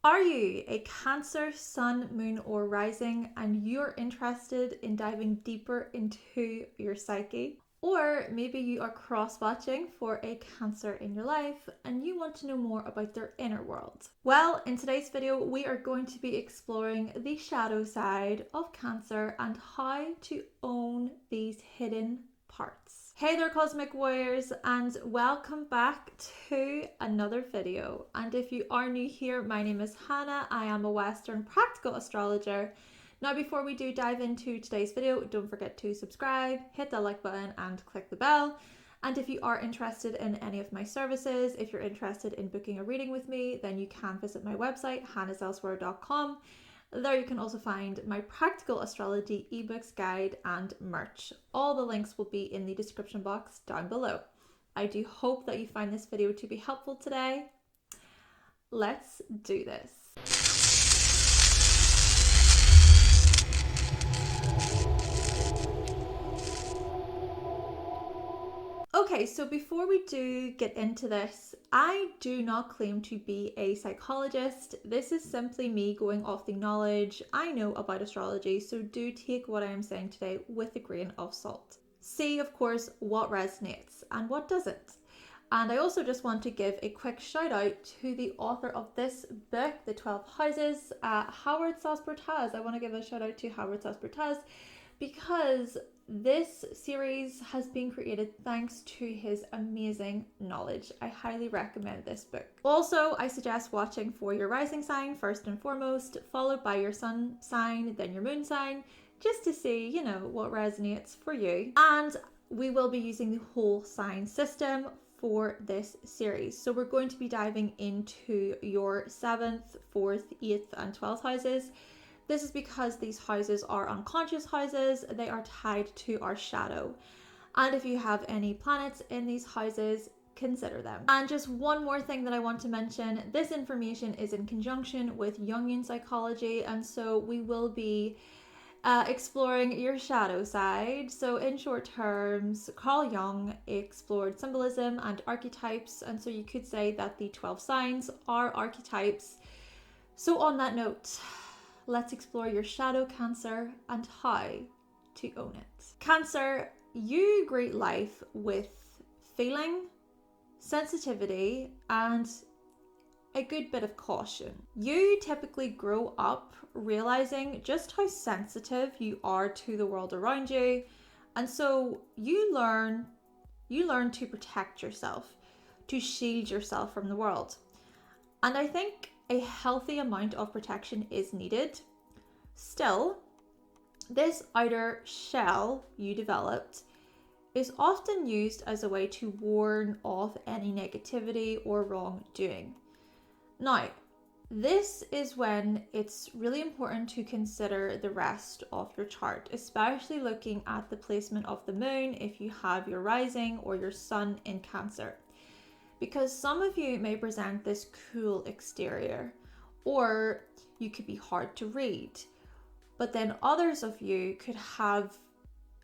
Are you a Cancer, Sun, Moon, or Rising, and you're interested in diving deeper into your psyche? Or maybe you are cross-watching for a Cancer in your life and you want to know more about their inner world. Well, in today's video, we are going to be exploring the shadow side of Cancer and how to own these hidden parts. Hey there, Cosmic Warriors, and welcome back to another video. And if you are new here, my name is Hannah. I am a Western Practical Astrologer. Now, before we do dive into today's video, don't forget to subscribe, hit the like button and click the bell. And if you are interested in any of my services, if you're interested in booking a reading with me, then you can visit my website, hannahselsewhere.com. There you can also find my practical astrology ebooks, guide and merch. All the links will be in the description box down below. I do hope that you find this video to be helpful today. Let's do this. Okay, so before we do get into this, I do not claim to be a psychologist. This is simply me going off the knowledge I know about astrology, so do take what I am saying today with a grain of salt. See, of course, what resonates and what doesn't. And I also just want to give a quick shout out to the author of this book, The 12 Houses, Howard Sasportas. I want to give a shout out to Howard Sasportas because this series has been created thanks to his amazing knowledge. I highly recommend this book. Also, I suggest watching for your rising sign first and foremost, followed by your sun sign, then your moon sign, just to see, what resonates for you. And we will be using the whole sign system for this series. So we're going to be diving into your 7th, 4th, 8th, and 12th houses. This is because these houses are unconscious houses. They are tied to our shadow. And if you have any planets in these houses, consider them. And just one more thing that I want to mention, this information is in conjunction with Jungian psychology. And so we will be exploring your shadow side. So in short terms, Carl Jung explored symbolism and archetypes. And so you could say that the 12 signs are archetypes. So on that note, let's explore your shadow, Cancer, and how to own it. Cancer, you greet life with feeling, sensitivity, and a good bit of caution. You typically grow up realizing just how sensitive you are to the world around you, and so you learn to protect yourself, to shield yourself from the world. And I think a healthy amount of protection is needed. Still, this outer shell you developed is often used as a way to warn off any negativity or wrongdoing. Now, this is when it's really important to consider the rest of your chart, especially looking at the placement of the moon if you have your rising or your sun in Cancer. Because some of you may present this cool exterior, or you could be hard to read, but then others of you could have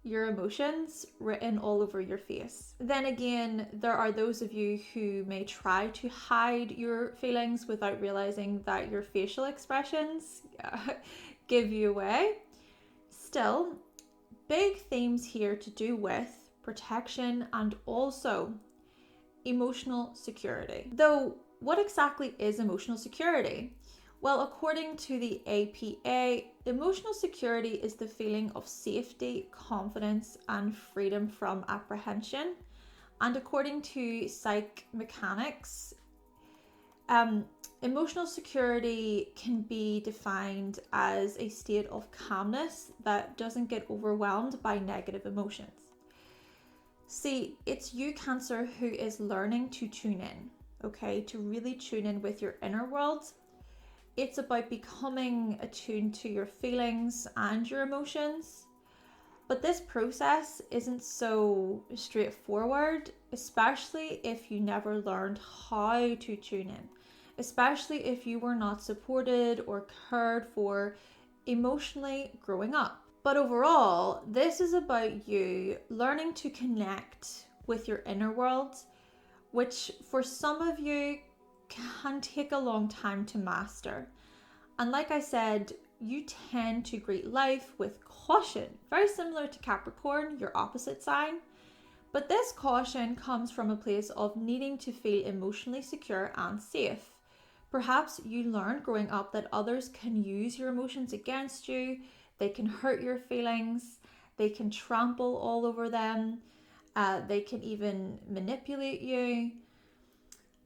your emotions written all over your face. Then again, there are those of you who may try to hide your feelings without realizing that your facial expressions give you away. Still, big themes here to do with protection and also emotional security. Though, what exactly is emotional security? Well, according to the APA, emotional security is the feeling of safety, confidence, and freedom from apprehension. And according to Psych Mechanics, emotional security can be defined as a state of calmness that doesn't get overwhelmed by negative emotions. See, it's you, Cancer, who is learning to tune in, okay? To really tune in with your inner world. It's about becoming attuned to your feelings and your emotions. But this process isn't so straightforward, especially if you never learned how to tune in, especially if you were not supported or cared for emotionally growing up. But overall, this is about you learning to connect with your inner world, which for some of you can take a long time to master. And like I said, you tend to greet life with caution, very similar to Capricorn, your opposite sign. But this caution comes from a place of needing to feel emotionally secure and safe. Perhaps you learned growing up that others can use your emotions against you, they can hurt your feelings, they can trample all over them, they can even manipulate you.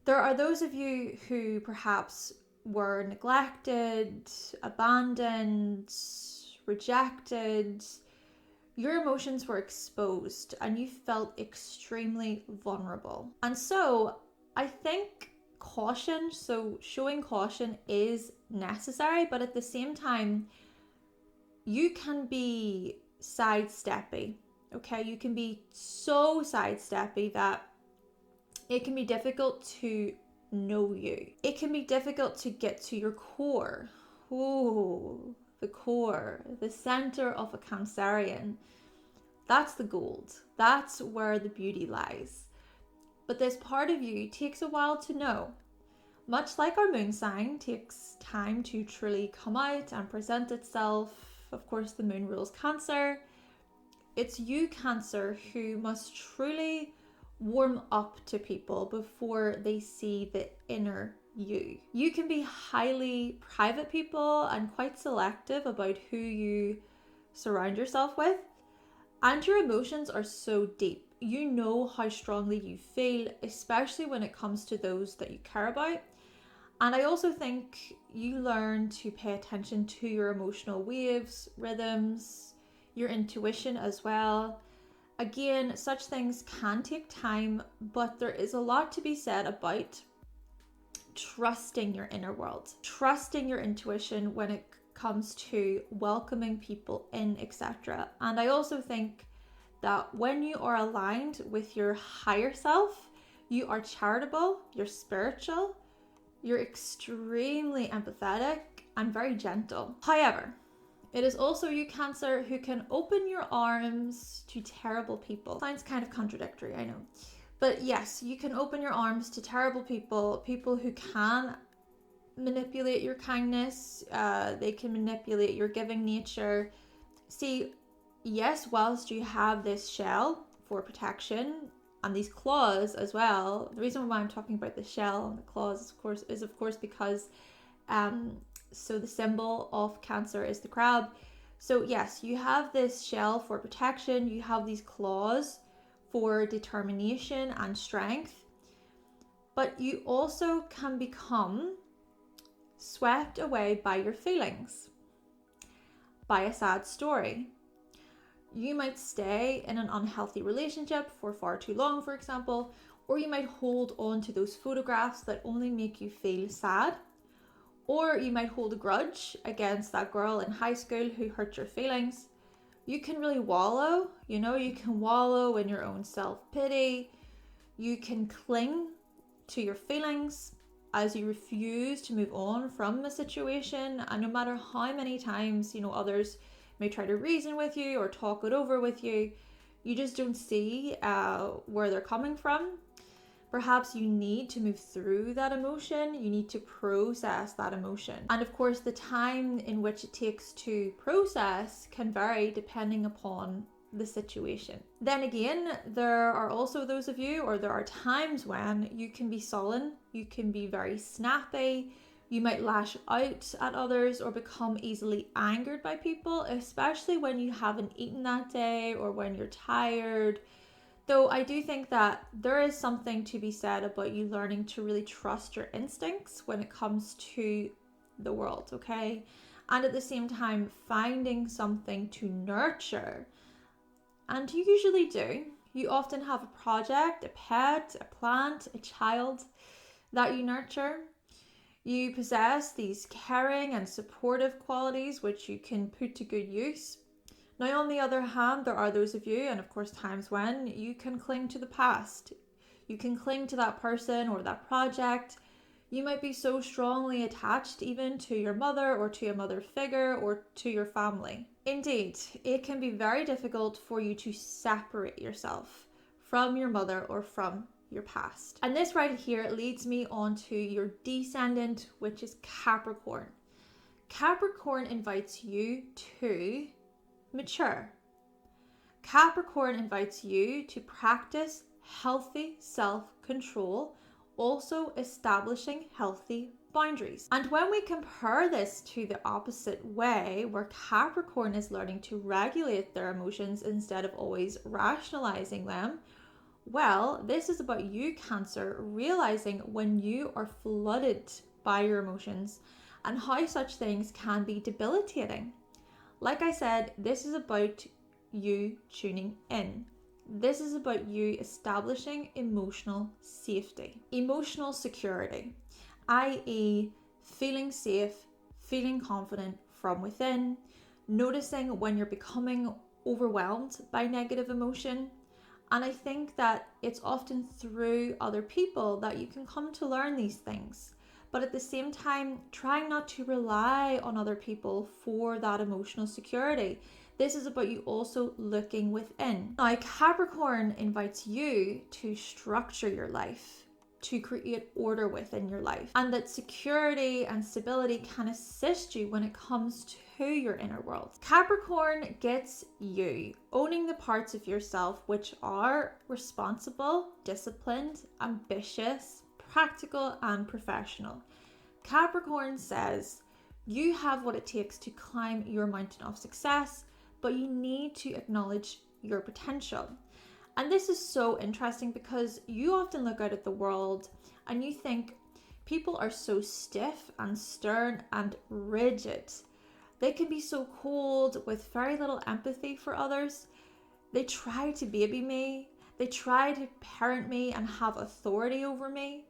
There are those of you who perhaps were neglected, abandoned, rejected. Your emotions were exposed and you felt extremely vulnerable. And so I think showing caution is necessary, but at the same time, you can be sidesteppy, okay? You can be so sidesteppy that it can be difficult to know you. It can be difficult to get to your core. Ooh, the core, the center of a Cancerian. That's the gold. That's where the beauty lies. But this part of you takes a while to know. Much like our moon sign takes time to truly come out and present itself. Of course, the moon rules Cancer. It's you, Cancer, who must truly warm up to people before they see the inner you. You can be highly private people and quite selective about who you surround yourself with. And your emotions are so deep. You know how strongly you feel, especially when it comes to those that you care about. And I also think you learn to pay attention to your emotional waves, rhythms, your intuition as well. Again, such things can take time, but there is a lot to be said about trusting your inner world, trusting your intuition when it comes to welcoming people in, etc. And I also think that when you are aligned with your higher self, you are charitable, you're spiritual, you're extremely empathetic and very gentle. However, it is also you, Cancer, who can open your arms to terrible people. Sounds kind of contradictory, I know. But yes, you can open your arms to terrible people, people who can manipulate your kindness, they can manipulate your giving nature. See, yes, whilst you have this shell for protection and these claws as well, the reason why I'm talking about the shell and the claws is of course because so the symbol of Cancer is the crab. So yes, you have this shell for protection, you have these claws for determination and strength, but you also can become swept away by your feelings, by a sad story. You might stay in an unhealthy relationship for far too long, for example, or you might hold on to those photographs that only make you feel sad, or you might hold a grudge against that girl in high school who hurt your feelings. You can really wallow, you can wallow in your own self-pity. You can cling to your feelings as you refuse to move on from a situation. And no matter how many times, others may try to reason with you or talk it over with you, you just don't see where they're coming from. Perhaps you need to move through that emotion. You need to process that emotion. And of course, the time in which it takes to process can vary depending upon the situation. Then again, there are also those of you, or there are times when you can be sullen, you can be very snappy, you might lash out at others or become easily angered by people, especially when you haven't eaten that day or when you're tired. Though I do think that there is something to be said about you learning to really trust your instincts when it comes to the world, okay? And at the same time, finding something to nurture. And you usually do. You often have a project, a pet, a plant, a child that you nurture. You possess these caring and supportive qualities which you can put to good use. Now, on the other hand, there are those of you, and of course times when, you can cling to the past. You can cling to that person or that project. You might be so strongly attached even to your mother or to a mother figure or to your family. Indeed, it can be very difficult for you to separate yourself from your mother or from your past. And this right here leads me on to your descendant, which is Capricorn. Capricorn invites you to mature. Capricorn invites you to practice healthy self-control, also establishing healthy boundaries. And when we compare this to the opposite way, where Capricorn is learning to regulate their emotions instead of always rationalizing them, well, this is about you, Cancer, realizing when you are flooded by your emotions and how such things can be debilitating. Like I said, this is about you tuning in. This is about you establishing emotional safety, emotional security, i.e., feeling safe, feeling confident from within, noticing when you're becoming overwhelmed by negative emotion. And I think that it's often through other people that you can come to learn these things. But at the same time, trying not to rely on other people for that emotional security. This is about you also looking within. Now, Capricorn invites you to structure your life, to create order within your life, and that security and stability can assist you when it comes to your inner world. Capricorn gets you owning the parts of yourself which are responsible, disciplined, ambitious, practical, and professional. Capricorn says you have what it takes to climb your mountain of success, but you need to acknowledge your potential. And this is so interesting because you often look out at the world and you think people are so stiff and stern and rigid. They can be so cold with very little empathy for others. They try to baby me. They try to parent me and have authority over me.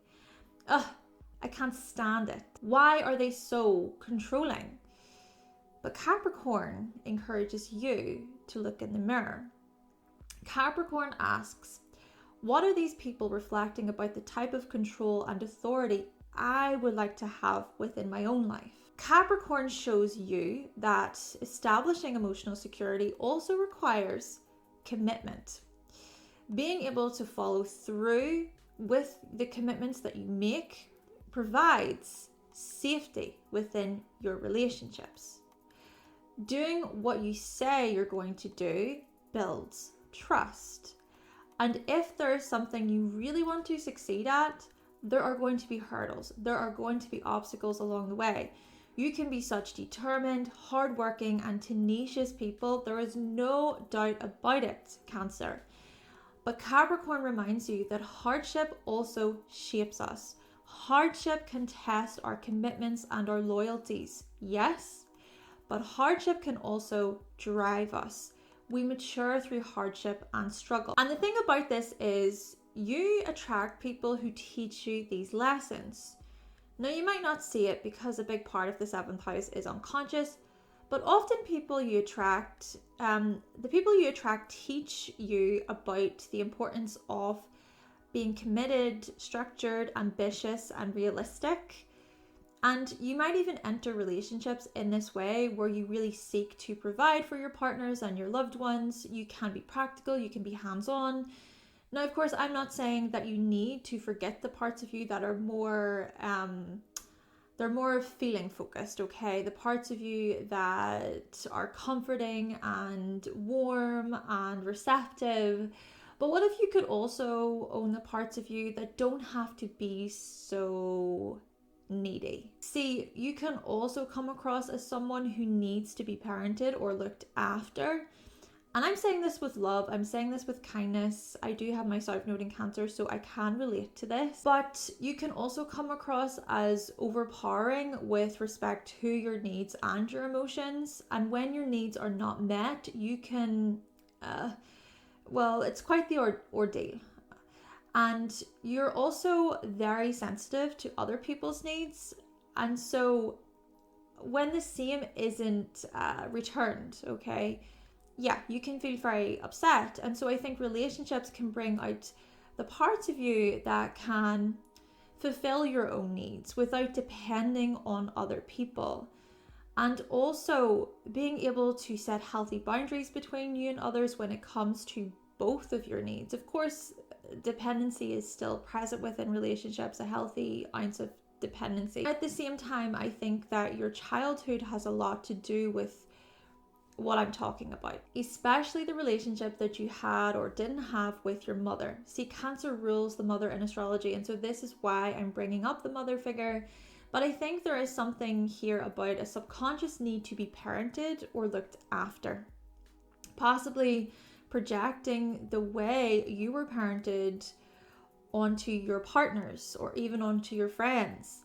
Ugh, I can't stand it. Why are they so controlling? But Capricorn encourages you to look in the mirror. Capricorn asks, what are these people reflecting about the type of control and authority I would like to have within my own life? Capricorn shows you that establishing emotional security also requires commitment. Being able to follow through with the commitments that you make provides safety within your relationships. Doing what you say you're going to do builds trust. And if there's something you really want to succeed at, there are going to be hurdles. There are going to be obstacles along the way. You can be such determined, hardworking, and tenacious people. There is no doubt about it, Cancer. But Capricorn reminds you that hardship also shapes us. Hardship can test our commitments and our loyalties, yes, but hardship can also drive us. We mature through hardship and struggle. And the thing about this is you attract people who teach you these lessons. Now, you might not see it because a big part of the 7th house is unconscious, but often the people you attract teach you about the importance of being committed, structured, ambitious, and realistic. And you might even enter relationships in this way where you really seek to provide for your partners and your loved ones. You can be practical, you can be hands-on. Now, of course, I'm not saying that you need to forget the parts of you that are more feeling focused, okay? The parts of you that are comforting and warm and receptive. But what if you could also own the parts of you that don't have to be so needy? See, you can also come across as someone who needs to be parented or looked after. And I'm saying this with love, I'm saying this with kindness. I do have my South Node in Cancer, so I can relate to this. But you can also come across as overpowering with respect to your needs and your emotions. And when your needs are not met, you can, it's quite the ordeal. And you're also very sensitive to other people's needs. And so when the same isn't returned, okay, yeah, you can feel very upset. And so I think relationships can bring out the parts of you that can fulfill your own needs without depending on other people. And also being able to set healthy boundaries between you and others when it comes to both of your needs. Of course, dependency is still present within relationships, a healthy ounce of dependency. At the same time, I think that your childhood has a lot to do with what I'm talking about, especially the relationship that you had or didn't have with your mother. See, Cancer rules the mother in astrology, and so this is why I'm bringing up the mother figure. But I think there is something here about a subconscious need to be parented or looked after, possibly projecting the way you were parented onto your partners or even onto your friends.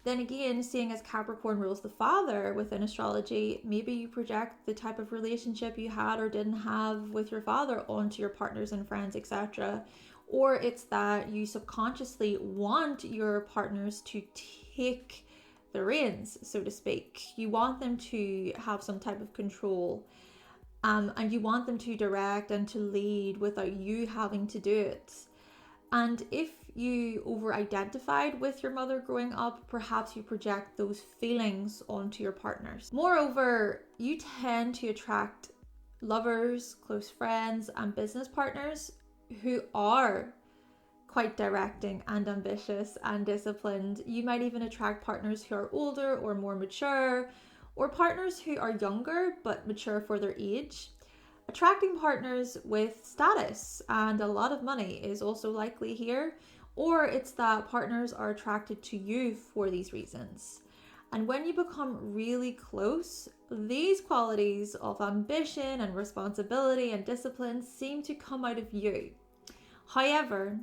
Then again, seeing as Capricorn rules the father within astrology, maybe you project the type of relationship you had or didn't have with your father onto your partners and friends, etc. Or it's that you subconsciously want your partners to take the reins, so to speak. You want them to have some type of control, and you want them to direct and to lead without you having to do it. And if you over-identified with your mother growing up, perhaps you project those feelings onto your partners. Moreover, you tend to attract lovers, close friends, and business partners who are quite directing and ambitious and disciplined. You might even attract partners who are older or more mature, or partners who are younger but mature for their age. Attracting partners with status and a lot of money is also likely here, or it's that partners are attracted to you for these reasons. And when you become really close, these qualities of ambition and responsibility and discipline seem to come out of you. However,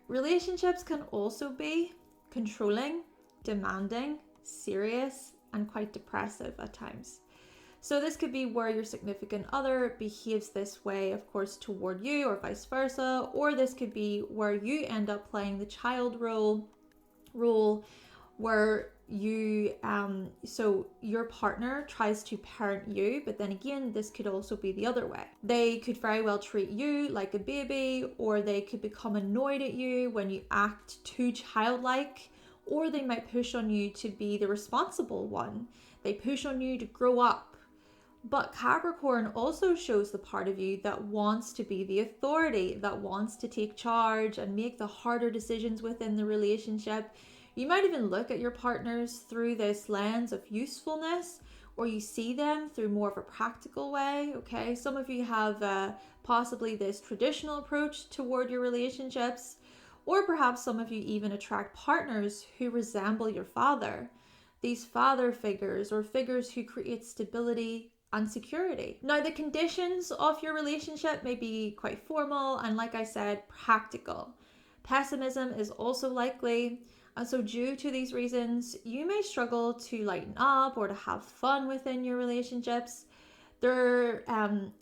relationships can also be controlling, demanding, serious, and quite depressive at times. So this could be where your significant other behaves this way, of course, toward you or vice versa, or this could be where you end up playing the child role where you, so your partner tries to parent you, but then again, this could also be the other way. They could very well treat you like a baby, or they could become annoyed at you when you act too childlike, or they might push on you to be the responsible one. They push on you to grow up. But Capricorn also shows the part of you that wants to be the authority, that wants to take charge and make the harder decisions within the relationship. You might even look at your partners through this lens of usefulness, or you see them through more of a practical way, okay? Some of you have possibly this traditional approach toward your relationships, or perhaps some of you even attract partners who resemble your father. These father figures or figures who create stability and security. Now, the conditions of your relationship may be quite formal and, like I said, practical. Pessimism is also likely, and so due to these reasons, you may struggle to lighten up or to have fun within your relationships. There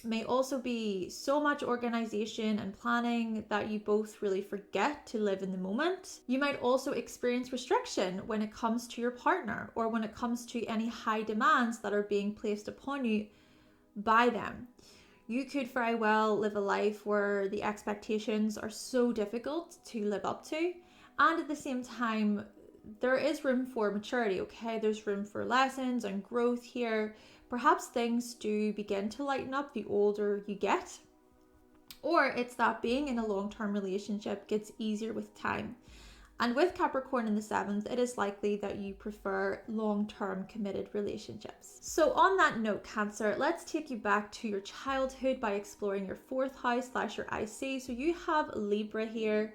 may also be so much organization and planning that you both really forget to live in the moment. You might also experience restriction when it comes to your partner, or when it comes to any high demands that are being placed upon you by them. You could very well live a life where the expectations are so difficult to live up to, and at the same time, there is room for maturity, okay? There's room for lessons and growth here. Perhaps things do begin to lighten up the older you get, or it's that being in a long-term relationship gets easier with time. And with Capricorn in the 7th, it is likely that you prefer long-term committed relationships. So on that note, Cancer, let's take you back to your childhood by exploring your 4th house / your IC. So you have Libra here.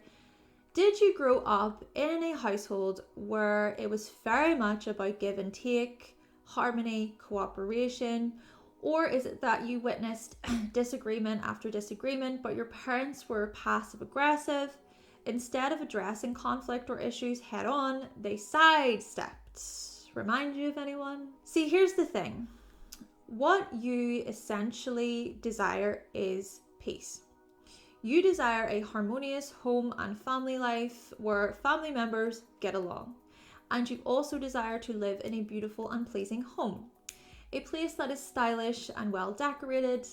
Did you grow up in a household where it was very much about give and take, harmony, cooperation, or is it that you witnessed disagreement after disagreement, but your parents were passive aggressive? Instead of addressing conflict or issues head on, they sidestepped. Remind you of anyone? See, here's the thing. What you essentially desire is peace. You desire a harmonious home and family life where family members get along. And you also desire to live in a beautiful and pleasing home. A place that is stylish and well decorated.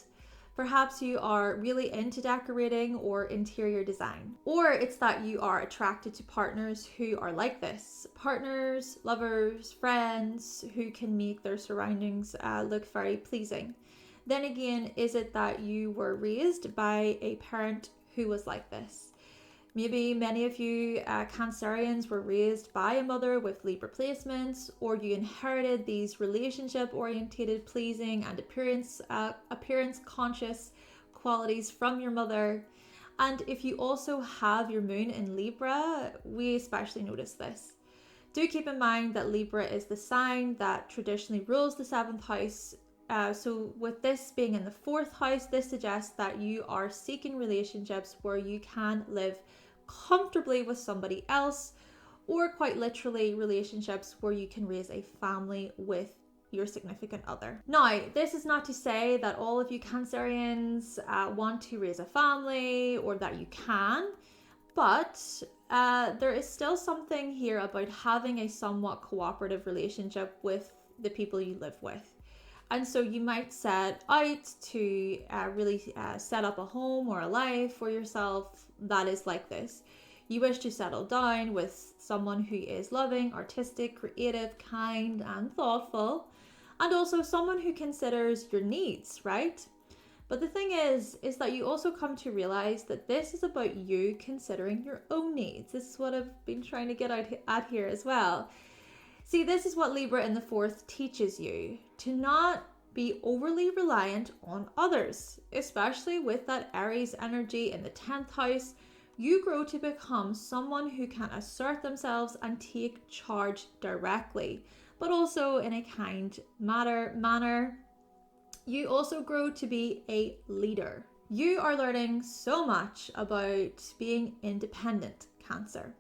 Perhaps you are really into decorating or interior design. Or it's that you are attracted to partners who are like this. Partners, lovers, friends who can make their surroundings look very pleasing. Then again, is it that you were raised by a parent who was like this? Maybe many of you Cancerians were raised by a mother with Libra placements, or you inherited these relationship-orientated, pleasing and appearance-conscious qualities from your mother. And if you also have your moon in Libra, we especially notice this. Do keep in mind that Libra is the sign that traditionally rules the 7th house. So with this being in the 4th house, this suggests that you are seeking relationships where you can live comfortably with somebody else, or quite literally relationships where you can raise a family with your significant other. Now, this is not to say that all of you Cancerians want to raise a family or that you can, but there is still something here about having a somewhat cooperative relationship with the people you live with. And so you might set out to really set up a home or a life for yourself that is like this. You wish to settle down with someone who is loving, artistic, creative, kind, and thoughtful, and also someone who considers your needs, right? But the thing is that you also come to realize that this is about you considering your own needs. This is what I've been trying to get at here as well. See, this is what Libra in the 4th teaches you, to not be overly reliant on others, especially with that Aries energy in the 10th house. You grow to become someone who can assert themselves and take charge directly, but also in a kind manner. You also grow to be a leader. You are learning so much about being independent, Cancer.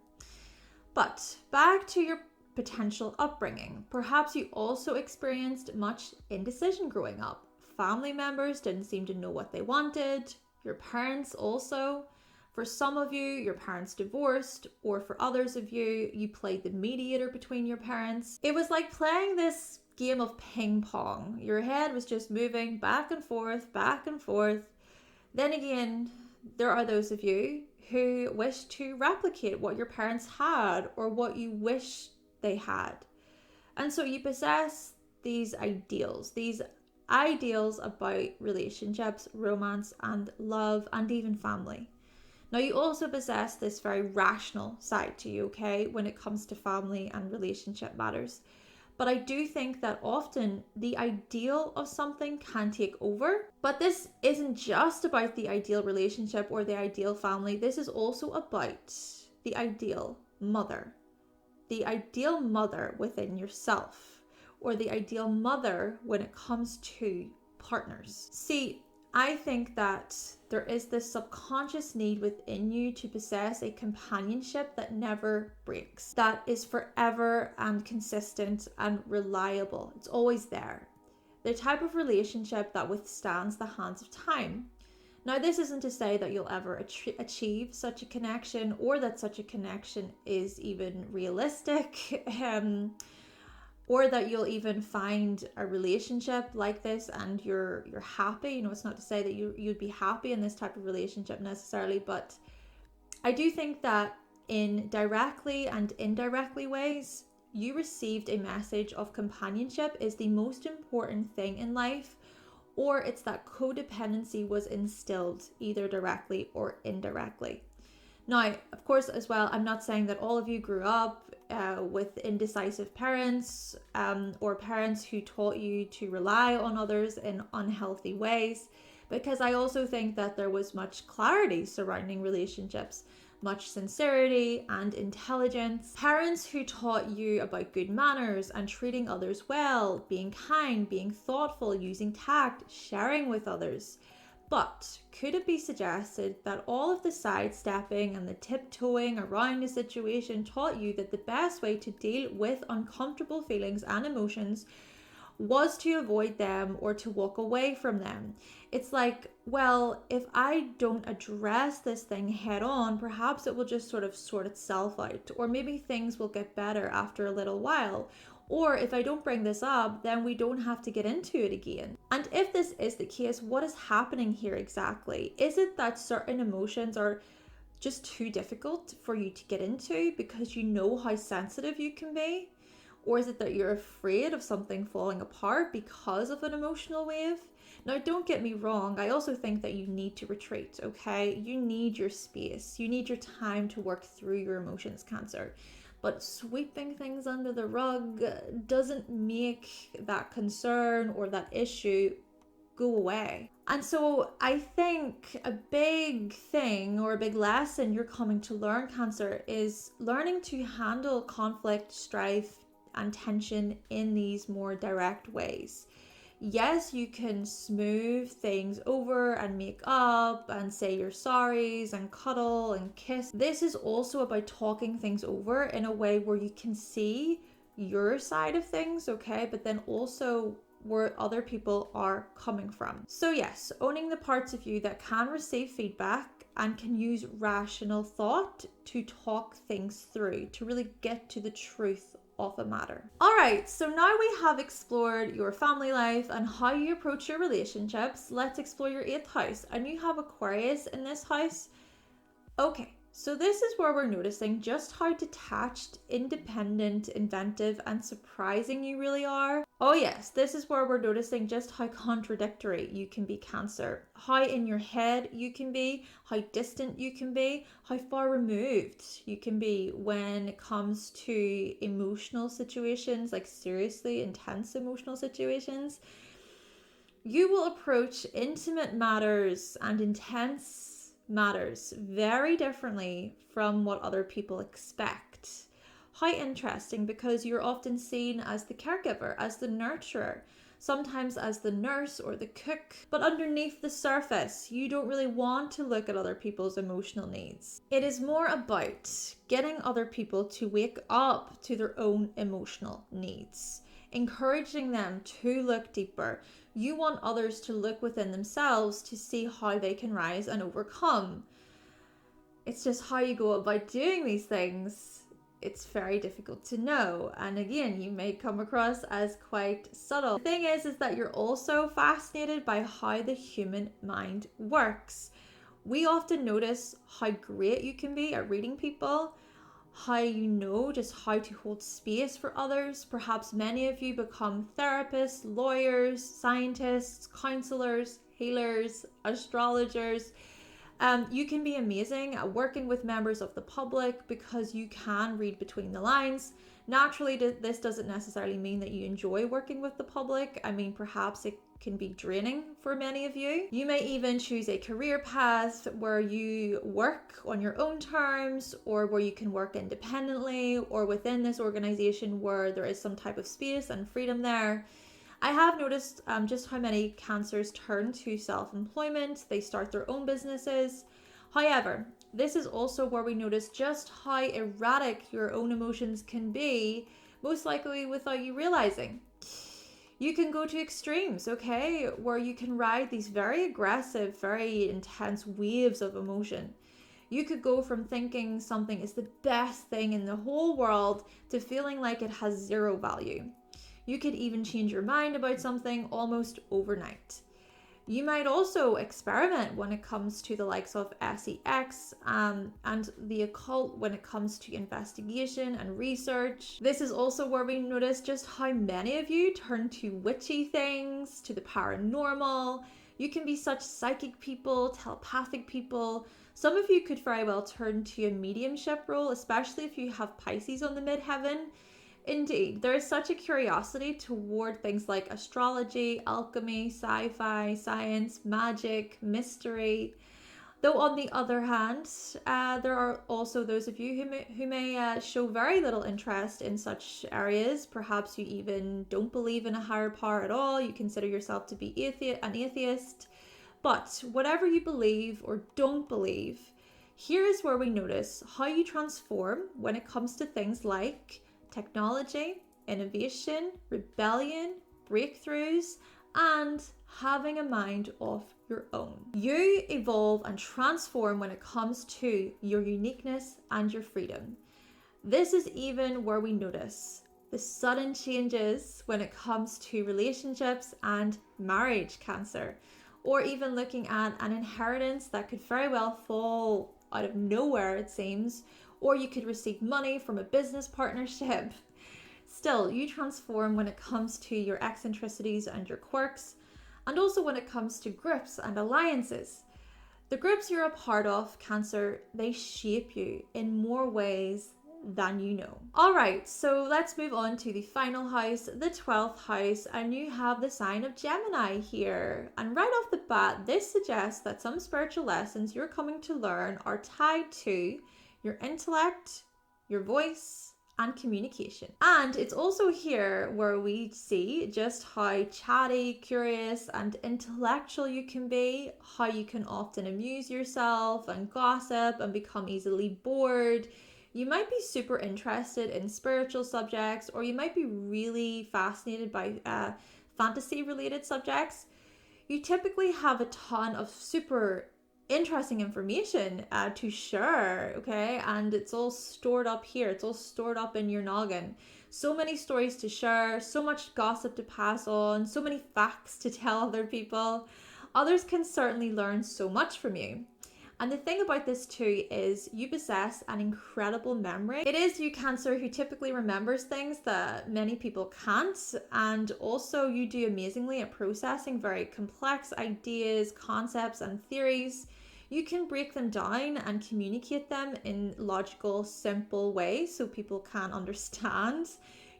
But back to your potential upbringing. Perhaps you also experienced much indecision growing up. Family members didn't seem to know what they wanted. Your parents also. For some of you, your parents divorced, or for others of you, you played the mediator between your parents. It was like playing this game of ping pong. Your head was just moving back and forth, back and forth. Then again, there are those of you who wish to replicate what your parents had or what you wish they had. And so you possess these ideals about relationships, romance, and love, and even family. Now, you also possess this very rational side to you, okay, when it comes to family and relationship matters. But I do think that often the ideal of something can take over. But this isn't just about the ideal relationship or the ideal family. This is also about the ideal mother. The ideal mother within yourself, or the ideal mother when it comes to partners. See, I think that there is this subconscious need within you to possess a companionship that never breaks, that is forever and consistent and reliable. It's always there. The type of relationship that withstands the hands of time. Now, this isn't to say that you'll ever achieve such a connection, or that such a connection is even realistic, or that you'll even find a relationship like this and you're happy. You know, it's not to say that you'd be happy in this type of relationship necessarily, but I do think that in directly and indirectly ways, you received a message of companionship is the most important thing in life. Or it's that codependency was instilled either directly or indirectly. Now, of course, as well, I'm not saying that all of you grew up with indecisive parents or parents who taught you to rely on others in unhealthy ways, because I also think that there was much clarity surrounding relationships, much sincerity and intelligence. Parents who taught you about good manners and treating others well, being kind, being thoughtful, using tact, sharing with others. But could it be suggested that all of the sidestepping and the tiptoeing around a situation taught you that the best way to deal with uncomfortable feelings and emotions was to avoid them or to walk away from them? It's like, well, if I don't address this thing head on, perhaps it will just sort of sort itself out, or maybe things will get better after a little while. Or if I don't bring this up, then we don't have to get into it again. And if this is the case, what is happening here exactly? Is it that certain emotions are just too difficult for you to get into because you know how sensitive you can be? Or is it that you're afraid of something falling apart because of an emotional wave? Now, don't get me wrong. I also think that you need to retreat, okay? You need your space. You need your time to work through your emotions, Cancer. But sweeping things under the rug doesn't make that concern or that issue go away. And so I think a big thing or a big lesson you're coming to learn, Cancer, is learning to handle conflict, strife, and tension in these more direct ways. Yes, you can smooth things over and make up and say your sorries and cuddle and kiss. This is also about talking things over in a way where you can see your side of things, okay? But then also where other people are coming from. So yes, owning the parts of you that can receive feedback and can use rational thought to talk things through, to really get to the truth of a matter. All right, so now we have explored your family life and how you approach your relationships. Let's explore your 8th house. And you have Aquarius in this house. Okay, so this is where we're noticing just how detached, independent, inventive, and surprising you really are. Oh yes, this is where we're noticing just how contradictory you can be, Cancer. How in your head you can be, how distant you can be, how far removed you can be when it comes to emotional situations, like seriously intense emotional situations. You will approach intimate matters and intense matters very differently from what other people expect. How interesting, because you're often seen as the caregiver, as the nurturer, sometimes as the nurse or the cook, but underneath the surface, you don't really want to look at other people's emotional needs. It is more about getting other people to wake up to their own emotional needs, encouraging them to look deeper. You want others to look within themselves to see how they can rise and overcome. It's just how you go about doing these things. It's very difficult to know. And again, you may come across as quite subtle. The thing is that you're also fascinated by how the human mind works. We often notice how great you can be at reading people, how you know just how to hold space for others. Perhaps many of you become therapists, lawyers, scientists, counselors, healers, astrologers. You can be amazing at working with members of the public because you can read between the lines. Naturally, this doesn't necessarily mean that you enjoy working with the public. I mean, perhaps it can be draining for many of you. You may even choose a career path where you work on your own terms, or where you can work independently, or within this organization where there is some type of space and freedom there. I have noticed just how many Cancers turn to self-employment. They start their own businesses. However, this is also where we notice just how erratic your own emotions can be, most likely without you realizing. You can go to extremes, okay, where you can ride these very aggressive, very intense waves of emotion. You could go from thinking something is the best thing in the whole world to feeling like it has zero value. You could even change your mind about something almost overnight. You might also experiment when it comes to the likes of sex and the occult when it comes to investigation and research. This is also where we notice just how many of you turn to witchy things, to the paranormal. You can be such psychic people, telepathic people. Some of you could very well turn to a mediumship role, especially if you have Pisces on the midheaven. Indeed, there is such a curiosity toward things like astrology, alchemy, sci-fi, science, magic, mystery. Though on the other hand, there are also those of you who may show very little interest in such areas. Perhaps you even don't believe in a higher power at all. You consider yourself to be an atheist. But whatever you believe or don't believe, here is where we notice how you transform when it comes to things like technology, innovation, rebellion, breakthroughs, and having a mind of your own. You evolve and transform when it comes to your uniqueness and your freedom. This is even where we notice the sudden changes when it comes to relationships and marriage, Cancer, or even looking at an inheritance that could very well fall out of nowhere, it seems, or you could receive money from a business partnership. Still, you transform when it comes to your eccentricities and your quirks, and also when it comes to groups and alliances. The groups you're a part of, Cancer, they shape you in more ways than you know. All right, so let's move on to the final house, the 12th house, and you have the sign of Gemini here. And right off the bat, this suggests that some spiritual lessons you're coming to learn are tied to your intellect, your voice, and communication. And it's also here where we see just how chatty, curious, and intellectual you can be, how you can often amuse yourself and gossip and become easily bored. You might be super interested in spiritual subjects, or you might be really fascinated by fantasy related subjects. You typically have a ton of super interesting information to share, okay? And it's all stored up here. It's all stored up in your noggin. So many stories to share, so much gossip to pass on, so many facts to tell other people. Others can certainly learn so much from you. And the thing about this too is you possess an incredible memory. It is you, Cancer, who typically remembers things that many people can't. And also you do amazingly at processing very complex ideas, concepts, and theories. You can break them down and communicate them in logical, simple ways so people can understand.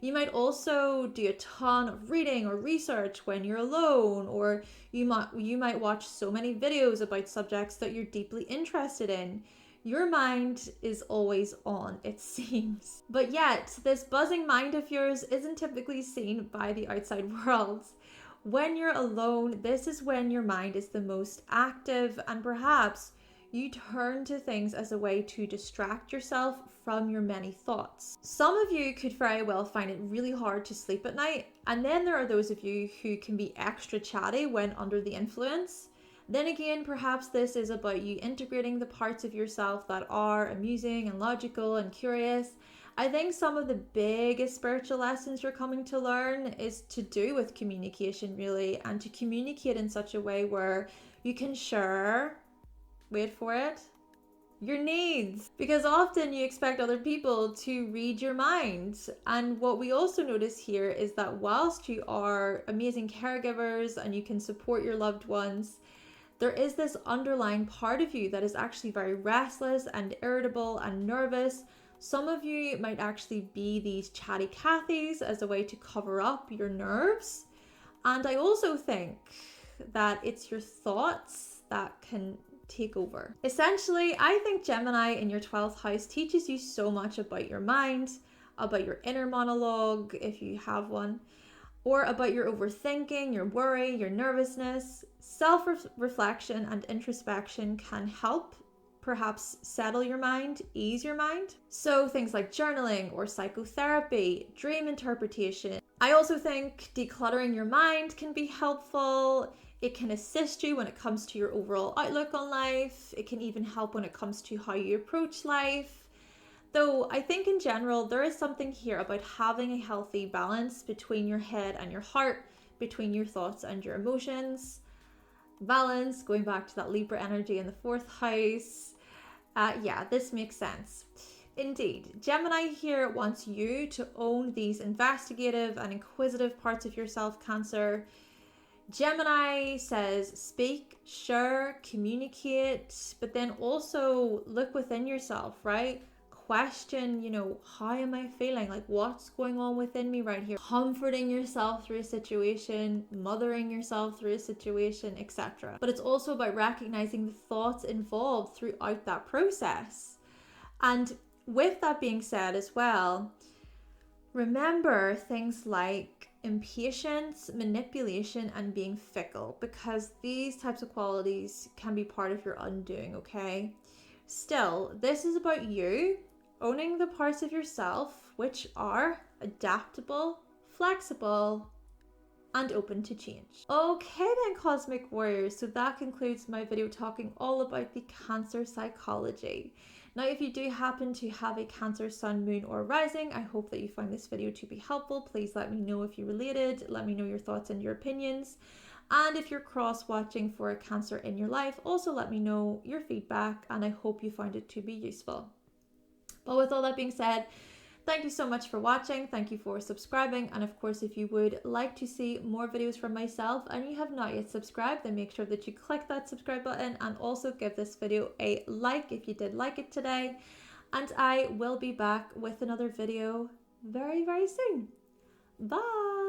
You might also do a ton of reading or research when you're alone, or you might watch so many videos about subjects that you're deeply interested in. Your mind is always on, it seems. But yet, this buzzing mind of yours isn't typically seen by the outside world. When you're alone, this is when your mind is the most active, and perhaps you turn to things as a way to distract yourself from your many thoughts. Some of you could very well find it really hard to sleep at night, and then there are those of you who can be extra chatty when under the influence. Then again, perhaps this is about you integrating the parts of yourself that are amusing and logical and curious. I think some of the biggest spiritual lessons you're coming to learn is to do with communication, really, and to communicate in such a way where you can share, wait for it, your needs. Because often you expect other people to read your mind. And what we also notice here is that whilst you are amazing caregivers and you can support your loved ones, there is this underlying part of you that is actually very restless and irritable and nervous. Some of you might actually be these chatty Cathys as a way to cover up your nerves. And I also think that it's your thoughts that can take over. Essentially, I think Gemini in your 12th house teaches you so much about your mind, about your inner monologue, if you have one, or about your overthinking, your worry, your nervousness. Self-reflection and introspection can help perhaps settle your mind, ease your mind. So things like journaling or psychotherapy, dream interpretation. I also think decluttering your mind can be helpful. It can assist you when it comes to your overall outlook on life. It can even help when it comes to how you approach life. Though I think in general, there is something here about having a healthy balance between your head and your heart, between your thoughts and your emotions. Balance, going back to that Libra energy in the 4th house. Yeah, this makes sense. Indeed, Gemini here wants you to own these investigative and inquisitive parts of yourself, Cancer. Gemini says speak, share, communicate, but then also look within yourself, right? Question, how am I feeling? Like, what's going on within me right here? Comforting yourself through a situation, mothering yourself through a situation, etc. But it's also about recognizing the thoughts involved throughout that process. And with that being said as well, remember things like impatience, manipulation, and being fickle, because these types of qualities can be part of your undoing, okay? Still, this is about you owning the parts of yourself which are adaptable, flexible, and open to change. Okay then, Cosmic Warriors, so that concludes my video talking all about the Cancer psychology. Now, if you do happen to have a Cancer sun, moon, or rising, I hope that you find this video to be helpful. Please let me know if you related. Let me know your thoughts and your opinions. And if you're cross-watching for a Cancer in your life, also let me know your feedback, and I hope you find it to be useful. But with all that being said, Thank you so much for watching. Thank you for subscribing. And of course, if you would like to see more videos from myself and you have not yet subscribed, then make sure that you click that subscribe button and also give this video a like if you did like it today. And I will be back with another video very, very soon. Bye.